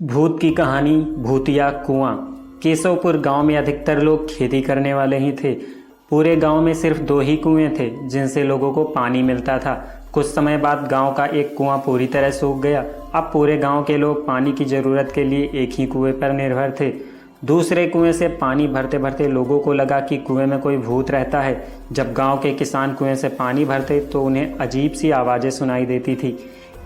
भूत की कहानी भूतिया कुआं। केशवपुर गांव में अधिकतर लोग खेती करने वाले ही थे। पूरे गांव में सिर्फ 2 ही कुएं थे जिनसे लोगों को पानी मिलता था। कुछ समय बाद गांव का एक कुआं पूरी तरह सूख गया। अब पूरे गांव के लोग पानी की ज़रूरत के लिए एक ही कुएं पर निर्भर थे। दूसरे कुएं से पानी भरते भरते लोगों को लगा कि कुएं में कोई भूत रहता है। जब गांव के किसान कुएं से पानी भरते तो उन्हें अजीब सी आवाज़ें सुनाई देती थी।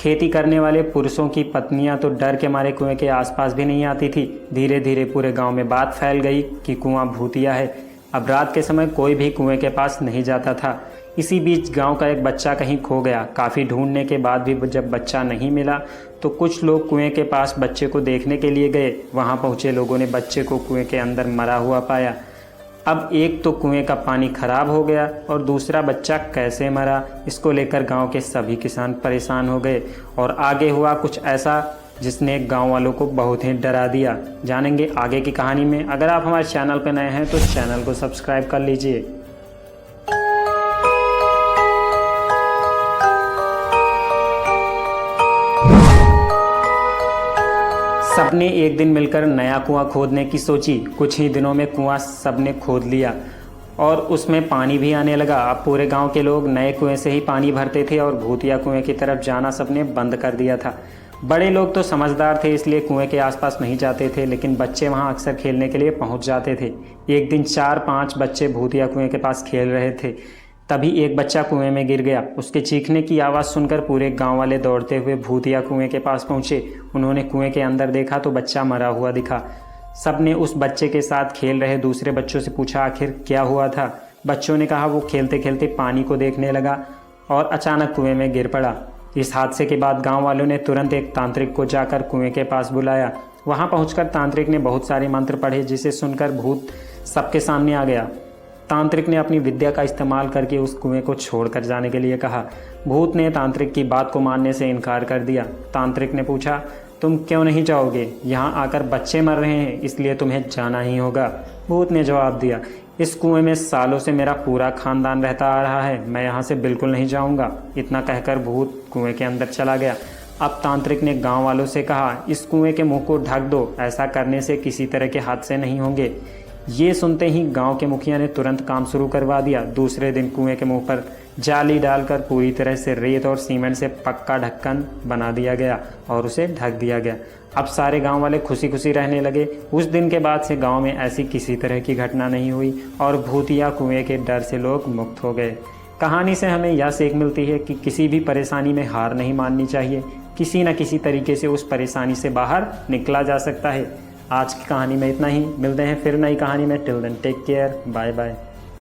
खेती करने वाले पुरुषों की पत्नियां तो डर के मारे कुएं के आसपास भी नहीं आती थी। धीरे धीरे पूरे गांव में बात फैल गई कि कुआं भूतिया है। अब रात के समय कोई भी कुएं के पास नहीं जाता था। इसी बीच गांव का एक बच्चा कहीं खो गया। काफ़ी ढूंढने के बाद भी जब बच्चा नहीं मिला तो कुछ लोग कुएं के पास बच्चे को देखने के लिए गए। वहां पहुंचे लोगों ने बच्चे को कुएं के अंदर मरा हुआ पाया। अब एक तो कुएं का पानी खराब हो गया और दूसरा बच्चा कैसे मरा, इसको लेकर गांव के सभी किसान परेशान हो गए। और आगे हुआ कुछ ऐसा जिसने गांव वालों को बहुत ही डरा दिया। जानेंगे आगे की कहानी में। अगर आप हमारे चैनल पर नए हैं तो चैनल को सब्सक्राइब कर लीजिए। सबने एक दिन मिलकर नया कुआं खोदने की सोची। कुछ ही दिनों में कुआं सबने खोद लिया और उसमें पानी भी आने लगा। अब पूरे गांव के लोग नए कुएं से ही पानी भरते थे और भूतिया कुएं की तरफ जाना सबने बंद कर दिया था। बड़े लोग तो समझदार थे इसलिए कुएं के आसपास नहीं जाते थे, लेकिन बच्चे वहां अक्सर खेलने के लिए पहुंच जाते थे। एक दिन 4-5 बच्चे भूतिया कुएं के पास खेल रहे थे। तभी एक बच्चा कुएं में गिर गया। उसके चीखने की आवाज़ सुनकर पूरे गांव वाले दौड़ते हुए भूतिया कुएं के पास पहुंचे। उन्होंने कुएं के अंदर देखा तो बच्चा मरा हुआ दिखा। सबने उस बच्चे के साथ खेल रहे दूसरे बच्चों से पूछा आखिर क्या हुआ था। बच्चों ने कहा वो खेलते खेलते पानी को देखने लगा और अचानक कुएं में गिर पड़ा। इस हादसे के बाद गाँव वालों ने तुरंत एक तांत्रिक को जाकर कुएं के पास बुलाया। वहाँ पहुँचकर तांत्रिक ने बहुत सारे मंत्र पढ़े, जिसे सुनकर भूत सबके सामने आ गया। तांत्रिक ने अपनी विद्या का इस्तेमाल करके उस कुएं को छोड़कर जाने के लिए कहा। भूत ने तांत्रिक की बात को मानने से इनकार कर दिया। तांत्रिक ने पूछा तुम क्यों नहीं जाओगे? यहाँ आकर बच्चे मर रहे हैं इसलिए तुम्हें जाना ही होगा। भूत ने जवाब दिया इस कुएं में सालों से मेरा पूरा खानदान रहता आ रहा है, मैं यहाँ से बिल्कुल नहीं जाऊँगा। इतना कहकर भूत कुएं के अंदर चला गया। अब तांत्रिक ने गाँव वालों से कहा इस कुएं के मुँह को ढक दो, ऐसा करने से किसी तरह के हादसे नहीं होंगे। ये सुनते ही गांव के मुखिया ने तुरंत काम शुरू करवा दिया। दूसरे दिन कुएं के मुंह पर जाली डालकर पूरी तरह से रेत और सीमेंट से पक्का ढक्कन बना दिया गया और उसे ढक दिया गया। अब सारे गांव वाले खुशी खुशी रहने लगे। उस दिन के बाद से गांव में ऐसी किसी तरह की घटना नहीं हुई और भूतिया कुएं के डर से लोग मुक्त हो गए। कहानी से हमें यह सीख मिलती है कि किसी भी परेशानी में हार नहीं माननी चाहिए। किसी न किसी तरीके से उस परेशानी से बाहर निकला जा सकता है। आज की कहानी में इतना ही। मिलते हैं फिर नई कहानी में। Till then take care, bye bye.